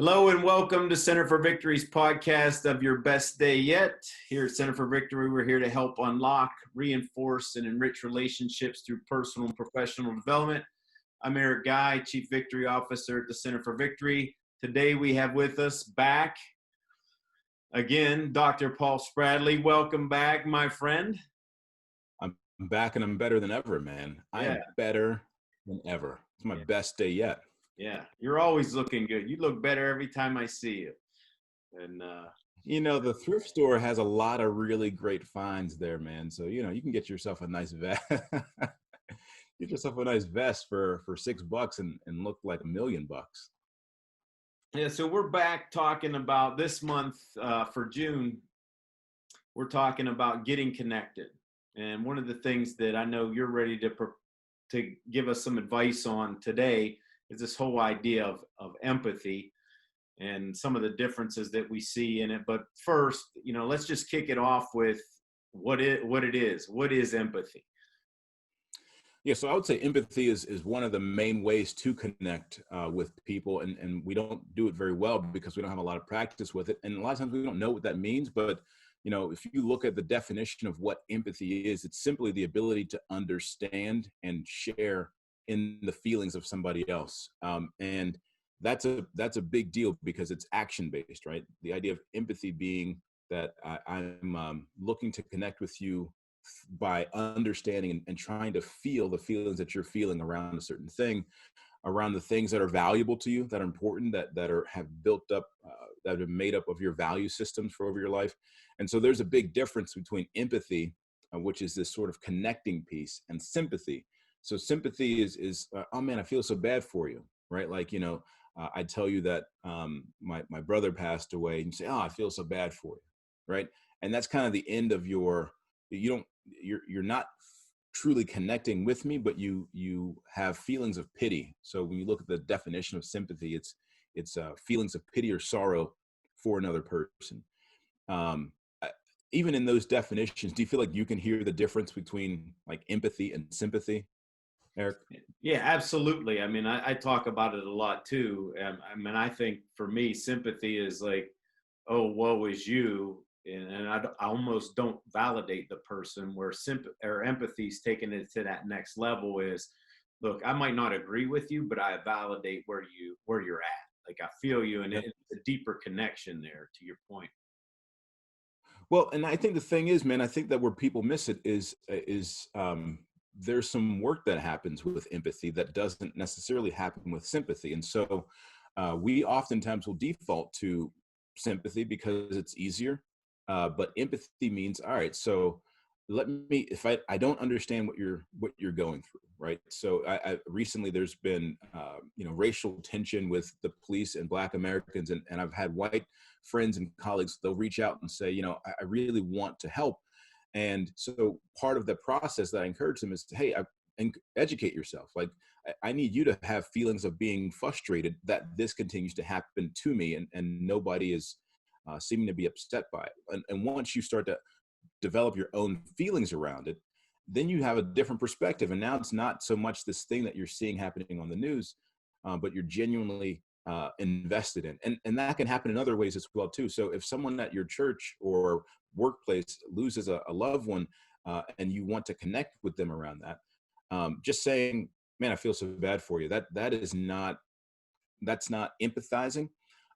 Hello and welcome to Center for Victory's podcast of Your Best Day Yet. Here at Center for Victory, we're here to help unlock, reinforce, and enrich relationships through personal and professional development. I'm Eric Guy, Chief Victory Officer at the Center for Victory. Today we have with us back again, Dr. Paul Spradley. Welcome back, my friend. I'm back and I'm better than ever, man. I am better than ever. It's my best day yet. Yeah, you're always looking good. You look better every time I see you. And the thrift store has a lot of really great finds there, man. So, you can get yourself a nice vest. Get yourself a nice vest for $6 and look like $1 million. Yeah, so we're back talking about this month for June. We're talking about getting connected. And one of the things that I know you're ready to give us some advice on today is this whole idea of empathy and some of the differences that we see in it. But first, let's just kick it off with what it is. What is empathy? Yeah, so I would say empathy is one of the main ways to connect with people, and we don't do it very well because we don't have a lot of practice with it, and a lot of times we don't know what that means. But if you look at the definition of what empathy is, it's simply the ability to understand and share in the feelings of somebody else, and that's a big deal because it's action based, right? The idea of empathy being that I'm looking to connect with you by understanding and trying to feel the feelings that you're feeling around a certain thing, around the things that are valuable to you, that are important, that have built up, that are made up of your value systems for over your life. And so there's a big difference between empathy, which is this sort of connecting piece, and sympathy. So sympathy is oh man, I feel so bad for you, right? Like, I tell you that my brother passed away, and you say, oh, I feel so bad for you, right? And that's kind of the end of you're not truly connecting with me, but you have feelings of pity. So when you look at the definition of sympathy, it's feelings of pity or sorrow for another person. Even in those definitions, do you feel like you can hear the difference between like empathy and sympathy, Eric? Yeah, absolutely. I mean, I talk about it a lot too. I think for me, sympathy is like, oh, woe is you. And I almost don't validate the person, where empathy is taking it to that next level is, look, I might not agree with you, but I validate where you're at. Like I feel you, and it's a deeper connection there, to your point. Well, and I think the thing is, man, I think that where people miss it is there's some work that happens with empathy that doesn't necessarily happen with sympathy. And so we oftentimes will default to sympathy because it's easier. But empathy means, all right, so if I don't understand what you're going through, right? So I recently there's been, racial tension with the police and Black Americans, and I've had white friends and colleagues, they'll reach out and say, I really want to help. And so part of the process that I encourage them is, hey, educate yourself. Like, I need you to have feelings of being frustrated that this continues to happen to me, and nobody is seeming to be upset by it. And once you start to develop your own feelings around it, then you have a different perspective. And now it's not so much this thing that you're seeing happening on the news, but you're genuinely invested in. And that can happen in other ways as well, too. So if someone at your church or workplace loses a loved one, and you want to connect with them around that, just saying, man, I feel so bad for you, that's not empathizing.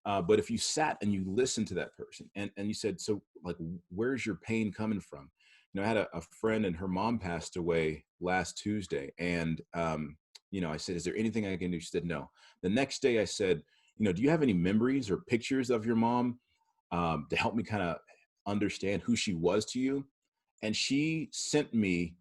But if you sat and you listened to that person and you said, so like, where's your pain coming from? I had a friend, and her mom passed away last Tuesday. And, I said, is there anything I can do? She said, no. The next day I said, do you have any memories or pictures of your mom to help me kind of understand who she was to you? And she sent me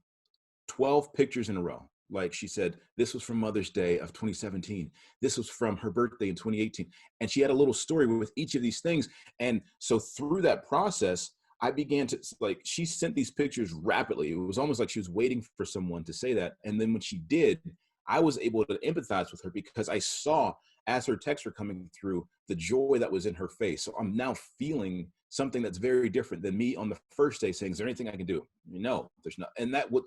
12 pictures in a row. Like, she said, this was from Mother's Day of 2017. This was from her birthday in 2018. And she had a little story with each of these things. And so through that process, I began to, like, she sent these pictures rapidly. It was almost like she was waiting for someone to say that. And then when she did, I was able to empathize with her because I saw, as her texts were coming through, the joy that was in her face. So I'm now feeling something that's very different than me on the first day saying, is there anything I can do? No, there's not. And that would,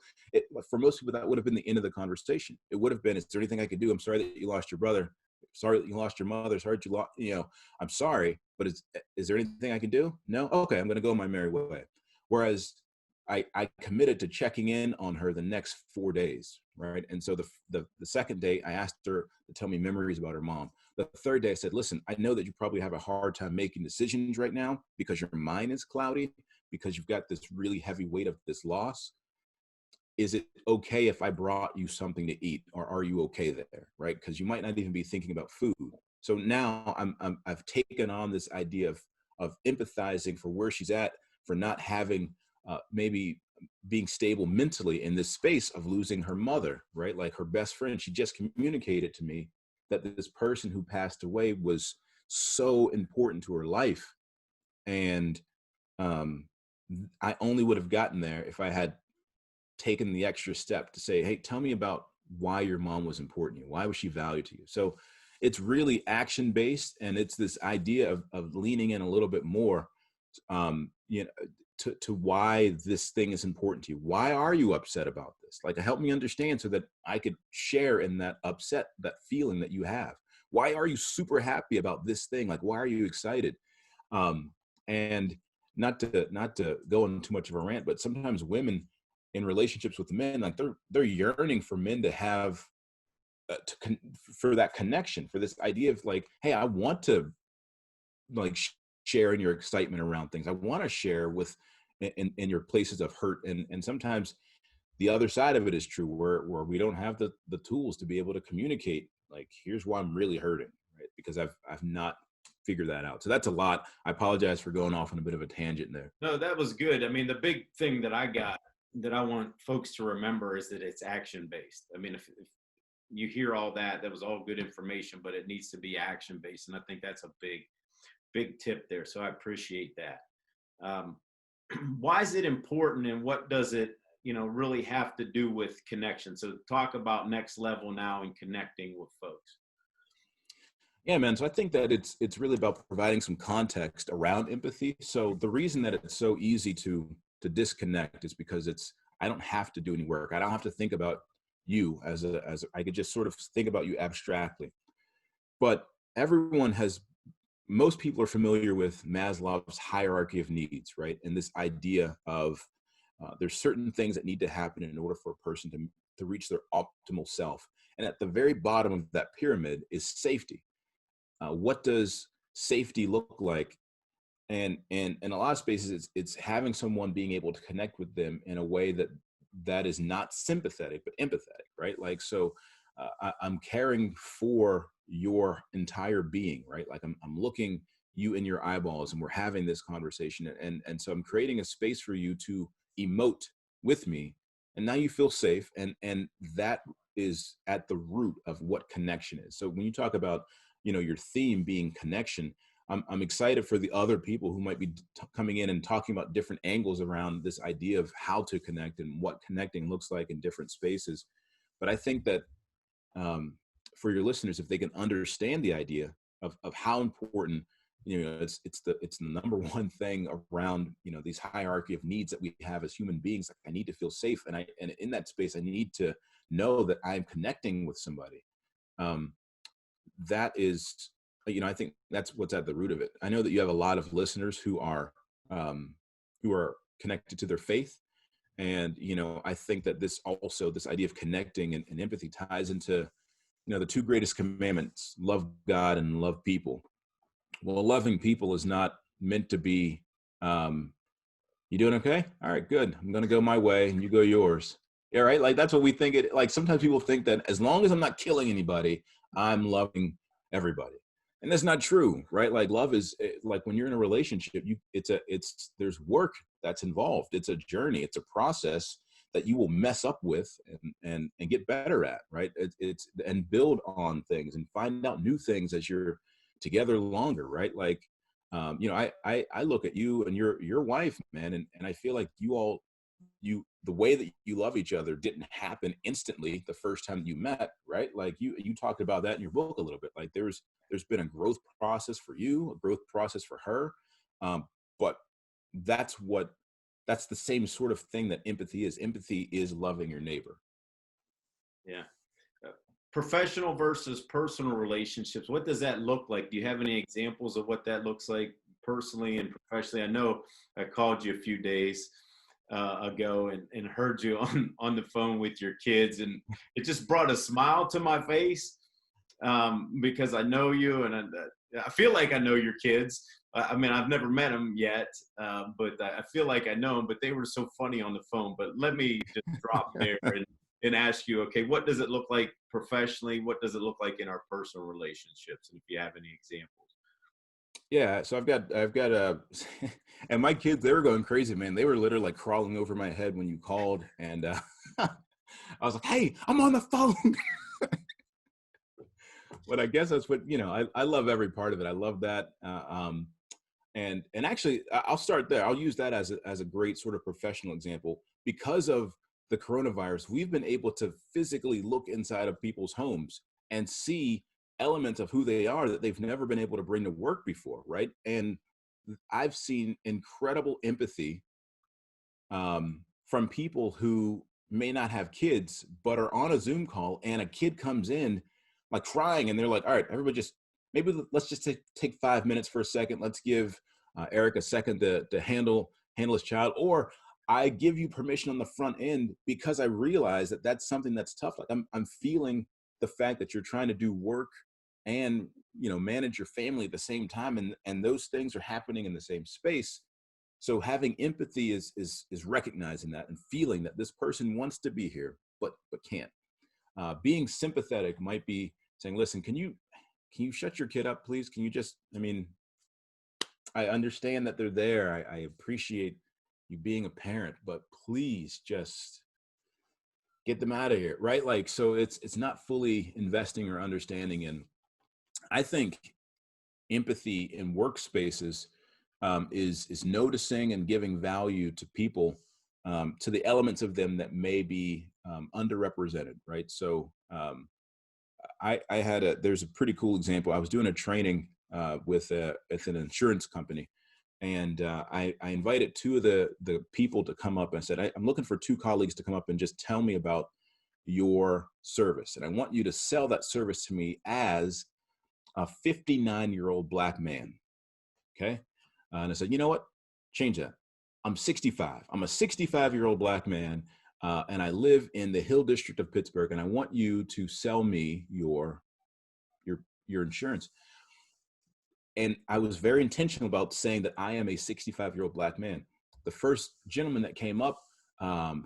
for most people, that would have been the end of the conversation. It would have been, is there anything I could do? I'm sorry that you lost your brother. sorry that you lost your mother. Sorry that you lost, I'm sorry, but is there anything I can do? No. Okay. I'm going to go my merry way. Whereas I committed to checking in on her the next 4 days. Right. And so the second day I asked her to tell me memories about her mom. The third day I said, listen, I know that you probably have a hard time making decisions right now because your mind is cloudy, because you've got this really heavy weight of this loss. Is it okay if I brought you something to eat, or are you okay there? Right. Because you might not even be thinking about food. So now I've taken on this idea of empathizing for where she's at, for not having maybe being stable mentally in this space of losing her mother, right? Like her best friend, she just communicated to me that this person who passed away was so important to her life. And um, I only would have gotten there if I had taken the extra step to say, hey, tell me about why your mom was important to you. Why was she valued to you? So it's really action based. And it's this idea of leaning in a little bit more, you know, to why this thing is important to you. Why are you upset about this? Like, help me understand so that I could share in that upset, that feeling that you have. Why are you super happy about this thing? Like, why are you excited? And not to go on too much of a rant, but sometimes women in relationships with men, like they're yearning for men to have for that connection, for this idea of like, hey, I want to like share in your excitement around things. I want to share with in your places of hurt, and sometimes the other side of it is true, where we don't have the tools to be able to communicate. Like, here's why I'm really hurting, right? Because I've not figured that out. So that's a lot. I apologize for going off on a bit of a tangent there. No, that was good. I mean, the big thing that I got that I want folks to remember is that it's action based. I mean, if you hear all that, that was all good information, but it needs to be action based. And I think that's a big tip there. So I appreciate that. Um, why is it important, and what does it, really have to do with connection? So talk about next level now and connecting with folks. Yeah, man. So I think that it's really about providing some context around empathy. So the reason that it's so easy to disconnect is because I don't have to do any work. I don't have to think about you I could just sort of think about you abstractly. But most people are familiar with Maslow's hierarchy of needs, right? And this idea of there's certain things that need to happen in order for a person to reach their optimal self. And at the very bottom of that pyramid is safety. What does safety look like? And in a lot of spaces, it's having someone being able to connect with them in a way that is not sympathetic but empathetic, right? Like, so I'm caring for your entire being, right? Like, I'm looking you in your eyeballs, and we're having this conversation, and so I'm creating a space for you to emote with me, and now you feel safe, and that is at the root of what connection is. So when you talk about your theme being connection, I'm excited for the other people who might be coming in and talking about different angles around this idea of how to connect and what connecting looks like in different spaces. But I think that for your listeners, if they can understand the idea of how important, it's the number one thing around, these hierarchy of needs that we have as human beings. Like, I need to feel safe, and in that space, I need to know that I'm connecting with somebody. That is, I think that's what's at the root of it. I know that you have a lot of listeners who are connected to their faith. And, I think that this idea of connecting and empathy ties into, the two greatest commandments: love God and love people. Well, loving people is not meant to be, you doing okay? All right, good. I'm going to go my way and you go yours. Yeah, right. Like, that's what we think it, like, sometimes people think that as long as I'm not killing anybody, I'm loving everybody. And that's not true, right? Like, love is like, when you're in a relationship, there's work that's involved. It's a journey. It's a process that you will mess up with and get better at, right? It's and build on things and find out new things as you're together longer, right? Like, I look at you and your wife, man, and I feel like the way that you love each other didn't happen instantly the first time you met, right? Like, you talked about that in your book a little bit. Like, there's been a growth process for you, a growth process for her. But that's the same sort of thing that empathy is. Empathy is loving your neighbor. Yeah. professional versus personal relationships, what does that look like? Do you have any examples of what that looks like personally and professionally? I know I called you a few days ago and heard you on the phone with your kids, and it just brought a smile to my face because I know you, and I feel like I know your kids. I mean, I've never met them yet, but I feel like I know them. But they were so funny on the phone. But let me just drop there and ask you, okay, what does it look like professionally? What does it look like in our personal relationships? And if you have any examples. Yeah, so I've got a, and my kids, they were going crazy, man. They were literally like crawling over my head when you called, and I was like, "Hey, I'm on the phone." But I guess that's what, I love every part of it. I love that, and actually, I'll start there. I'll use that as a great sort of professional example. Because of the coronavirus, we've been able to physically look inside of people's homes and see elements of who they are that they've never been able to bring to work before, right? And I've seen incredible empathy from people who may not have kids but are on a Zoom call, and a kid comes in like crying, and they're like, "All right, everybody, just maybe let's just take 5 minutes for a second. Let's give Eric a second to handle his child." Or I give you permission on the front end because I realize that that's something that's tough. Like I'm feeling the fact that you're trying to do work and manage your family at the same time, and those things are happening in the same space. So having empathy is recognizing that and feeling that this person wants to be here but can't. Being sympathetic might be saying, "Listen, can you shut your kid up, please? Can you just, I mean, I understand that they're there. I appreciate you being a parent, but please just get them out of here," right? Like, so it's not fully investing or understanding. And I think empathy in workspaces is noticing and giving value to people, to the elements of them that may be underrepresented, right? So there's a pretty cool example. I was doing a training with an insurance company, and I invited two of the people to come up, and I said, I'm looking for two colleagues to come up and just tell me about your service, and I want you to sell that service to me as a 59-year-old Black man. Okay. And I said, you know what? Change that. I'm 65. I'm a 65-year-old Black man, and I live in the Hill District of Pittsburgh, and I want you to sell me your insurance. And I was very intentional about saying that I am a 65-year-old Black man. The first gentleman that came up,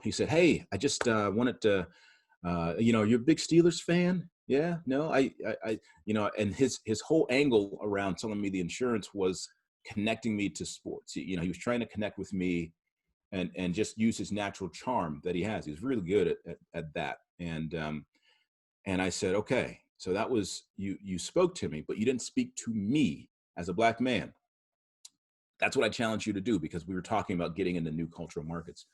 he said, "Hey, I just wanted to, you're a big Steelers fan?" Yeah, no, I, and his whole angle around telling me the insurance was connecting me to sports. He was trying to connect with me and just use his natural charm that he has. He's really good at that. And I said, "Okay, so that was, you spoke to me, but you didn't speak to me as a Black man. That's what I challenged you to do, because we were talking about getting into new cultural markets.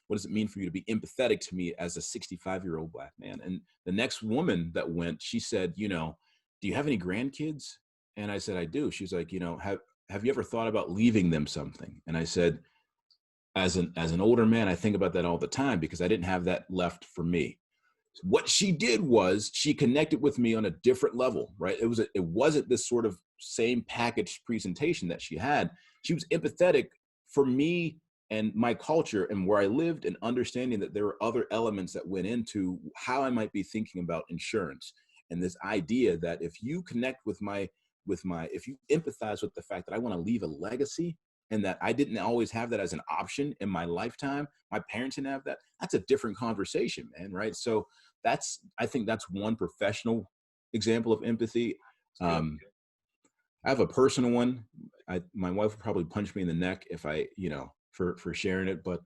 What does it mean for you to be empathetic to me as a 65-year-old Black man?" And the next woman that went, she said, "Do you have any grandkids?" And I said, "I do." She's like, have you ever thought about leaving them something?" And I said, as an older man, I think about that all the time, because I didn't have that left for me. What she did was she connected with me on a different level, right? It wasn't this sort of same packaged presentation that she had. She was empathetic for me and my culture and where I lived, and understanding that there were other elements that went into how I might be thinking about insurance. And this idea that if you connect with if you empathize with the fact that I want to leave a legacy, and that I didn't always have that as an option in my lifetime, my parents didn't have that, that's a different conversation, man, right? So I think that's one professional example of empathy. I have a personal one. My wife would probably punch me in the neck if I, for sharing it. But,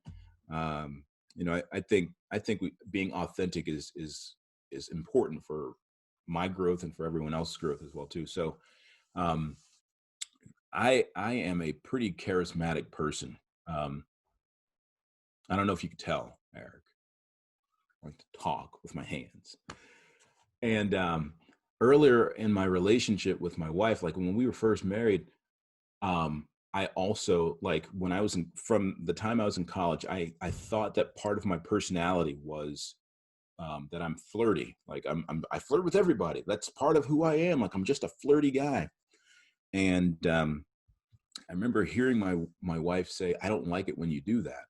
I think being authentic is important for my growth and for everyone else's growth as well too. So, I am a pretty charismatic person. I don't know if you could tell, Eric. I like to talk with my hands. And earlier in my relationship with my wife, like when we were first married, I also, like when I was from the time I was in college, I thought that part of my personality was that I'm flirty. Like I flirt with everybody. That's part of who I am. Like I'm just a flirty guy. And I remember hearing my wife say, "I don't like it when you do that."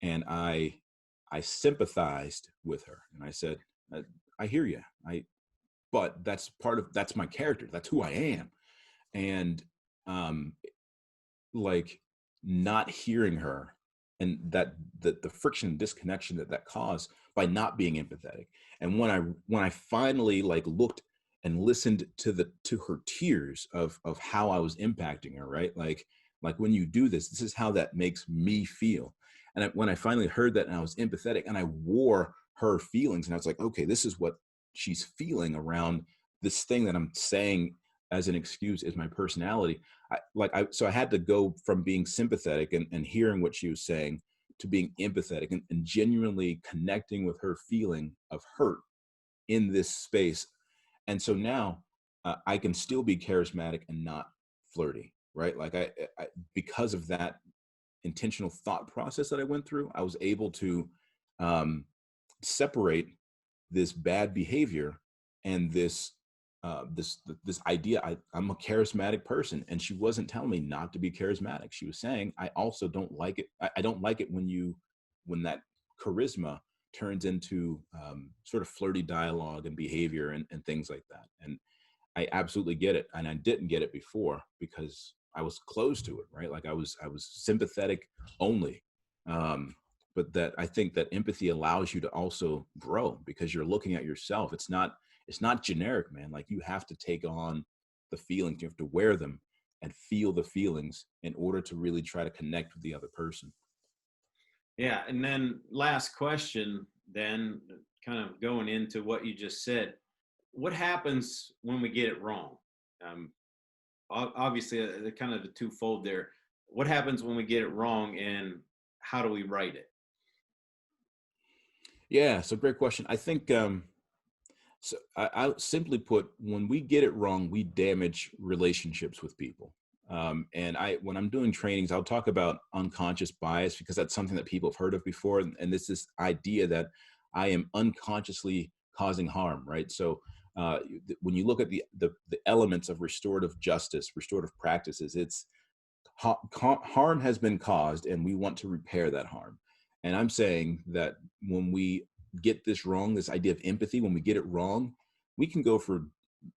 And I sympathized with her, and I said, "I hear you. But that's my character. That's who I am." And um, like not hearing her, and the friction and disconnection that caused by not being empathetic. And when I finally like looked and listened to her tears of how I was impacting her, right? Like when you do this is how that makes me feel. And when I finally heard that, and I was empathetic, and I wore her feelings, and I was like, okay, this is what she's feeling around this thing that I'm saying as an excuse is my personality. So I had to go from being sympathetic and hearing what she was saying to being empathetic and genuinely connecting with her feeling of hurt in this space. And so now I can still be charismatic and not flirty, right? Like because of that intentional thought process that I went through, I was able to um, separate this bad behavior and this idea. I'm a charismatic person, and she wasn't telling me not to be charismatic. She was saying, I also don't like it. I don't like it when that charisma turns into sort of flirty dialogue and behavior and things like that. And I absolutely get it, and I didn't get it before because I was closed to it, right? Like I was sympathetic only. But that I think that empathy allows you to also grow because you're looking at yourself. It's not generic, man. Like you have to take on the feelings, you have to wear them and feel the feelings in order to really try to connect with the other person. Yeah. And then last question, then kind of going into what you just said, what happens when we get it wrong? Um, Obviously, the kind of the twofold there. What happens when we get it wrong, and how do we right it? Yeah, so great question. I think so I simply put, when we get it wrong, we damage relationships with people. And when I'm doing trainings, I'll talk about unconscious bias because that's something that people have heard of before. And this idea that I am unconsciously causing harm, right? So when you look at the elements of restorative justice, restorative practices, it's harm has been caused and we want to repair that harm. And I'm saying that when we get this wrong, this idea of empathy, when we get it wrong, we can go for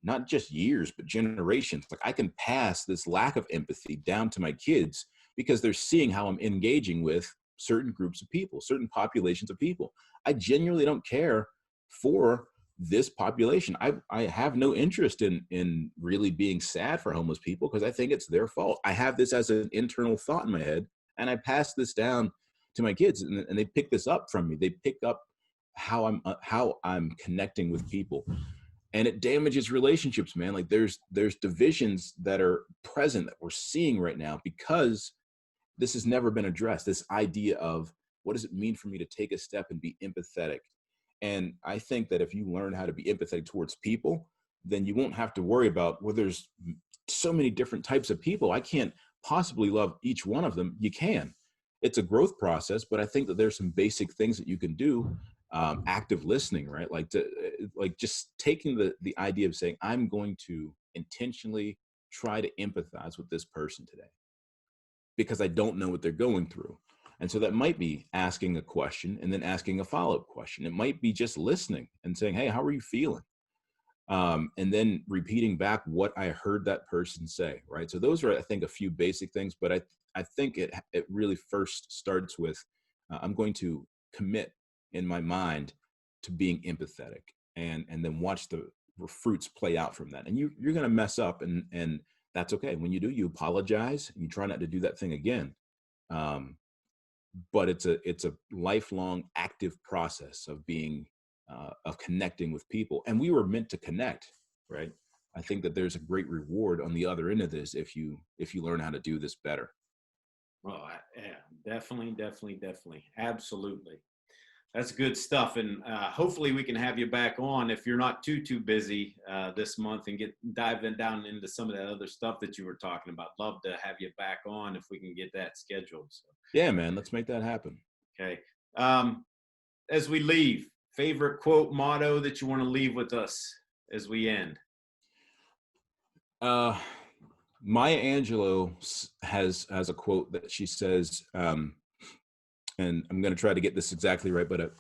not just years, but generations. Like I can pass this lack of empathy down to my kids because they're seeing how I'm engaging with certain groups of people, certain populations of people. I genuinely don't care for this population. I have no interest in really being sad for homeless people because I think it's their fault. I have this as an internal thought in my head, and I pass this down to my kids, and they pick this up from me. They pick up how I'm connecting with people, and it damages relationships, man. Like there's divisions that are present that we're seeing right now because this has never been addressed. This idea of what does it mean for me to take a step and be empathetic? And I think that if you learn how to be empathetic towards people, then you won't have to worry about, well, there's so many different types of people. I can't possibly love each one of them. You can. It's a growth process, but I think that there's some basic things that you can do. Active listening, right? Like just taking the idea of saying, I'm going to intentionally try to empathize with this person today because I don't know what they're going through. And so that might be asking a question and then asking a follow-up question. It might be just listening and saying, hey, how are you feeling? And then repeating back what I heard that person say, right? So those are, I think, a few basic things, but I think it really first starts with, I'm going to commit in my mind to being empathetic and then watch the fruits play out from that. And you're going to mess up and that's okay. When you do, you apologize and you try not to do that thing again. Um, but it's a lifelong active process of being of connecting with people, and we were meant to connect, right? I think that there's a great reward on the other end of this if you learn how to do this better. Well, yeah, definitely, definitely, definitely, absolutely. That's good stuff, and hopefully we can have you back on if you're not too busy this month and get diving down into some of that other stuff that you were talking about. Love to have you back on if we can get that scheduled. So, Yeah, man, let's make that happen. okay. Um, as we leave, favorite quote, motto that you want to leave with us as we end? Maya Angelou has a quote that she says, and I'm going to try to get this exactly right, but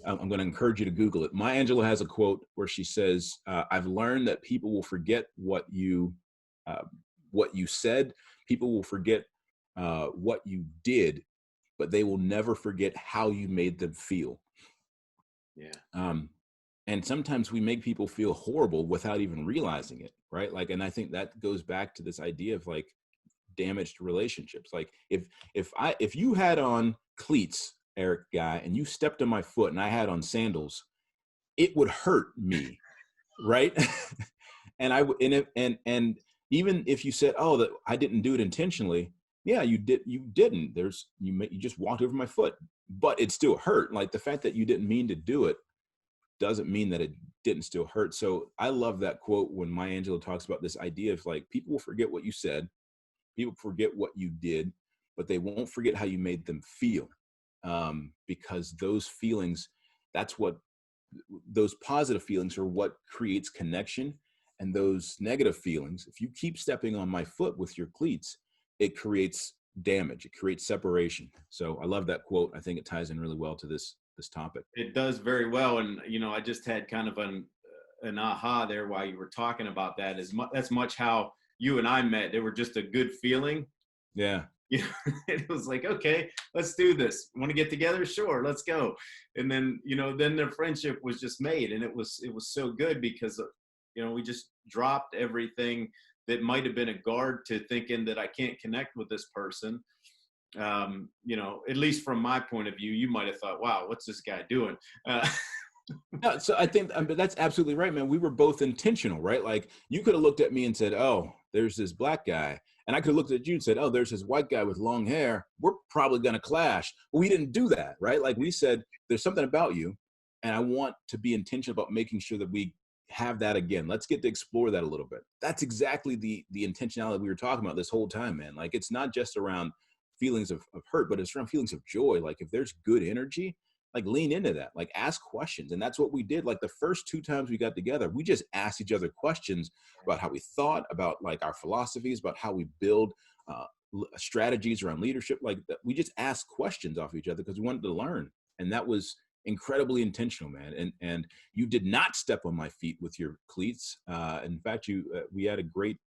I'm going to encourage you to Google it. Maya Angelou has a quote where she says, "I've learned that people will forget what you said. People will forget what you did, but they will never forget how you made them feel." Yeah. And sometimes we make people feel horrible without even realizing it, right? Like, and I think that goes back to this idea of like damaged relationships. Like if you had on cleats, Eric guy, and you stepped on my foot and I had on sandals, it would hurt me, right? And and even if you said, "Oh, that I didn't do it intentionally," yeah, you didn't. You just walked over my foot, but it still hurt. Like the fact that you didn't mean to do it doesn't mean that it didn't still hurt. So I love that quote when Maya Angelou talks about this idea of like, people will forget what you said, people forget what you did, but they won't forget how you made them feel. Because those feelings, those positive feelings are what creates connection. And those negative feelings, if you keep stepping on my foot with your cleats, it creates damage, it creates separation. So I love that quote. I think it ties in really well to this topic. It does very well. And, I just had kind of an aha there while you were talking about that. That's much how you and I met. They were just a good feeling. Yeah. It was like, okay, let's do this. Want to get together? Sure, let's go. And then, then their friendship was just made. And it was so good because, we just dropped everything that might have been a guard to thinking that I can't connect with this person. At least from my point of view, you might have thought, wow, what's this guy doing? No, so I think but that's absolutely right, man. We were both intentional, right? Like you could have looked at me and said, "Oh, there's this black guy." And I could have looked at you and said, "Oh, there's this white guy with long hair. We're probably going to clash." But we didn't do that, right? Like we said, there's something about you, and I want to be intentional about making sure that we have that again. Let's get to explore that a little bit. That's exactly the intentionality we were talking about this whole time, man. Like it's not just around feelings of hurt, but it's around feelings of joy. Like if there's good energy, like lean into that, like ask questions. And that's what we did. Like the first 2 times we got together, we just asked each other questions about how we thought, about like our philosophies, about how we build strategies around leadership. Like we just asked questions off each other because we wanted to learn. And that was incredibly intentional, man. And you did not step on my feet with your cleats. In fact, we had a great,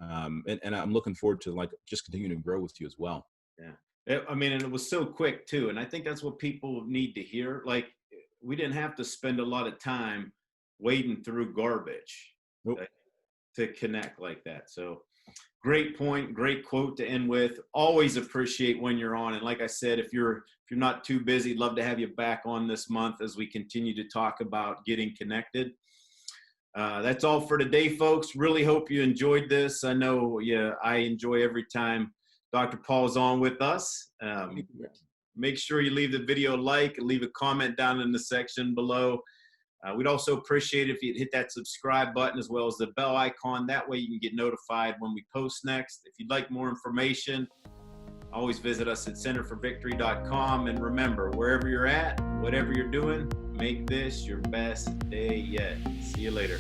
and I'm looking forward to like just continuing to grow with you as well. Yeah. I mean, and it was so quick too. And I think that's what people need to hear. Like we didn't have to spend a lot of time wading through garbage to connect like that. So great point, great quote to end with. Always appreciate when you're on. And like I said, if you're not too busy, love to have you back on this month as we continue to talk about getting connected. That's all for today, folks. Really hope you enjoyed this. I know I enjoy every time Dr. Paul's on with us. Make sure you leave the video a like and leave a comment down in the section below. We'd also appreciate it if you'd hit that subscribe button as well as the bell icon. That way you can get notified when we post next. If you'd like more information, always visit us at centerforvictory.com. And remember, wherever you're at, whatever you're doing, make this your best day yet. See you later.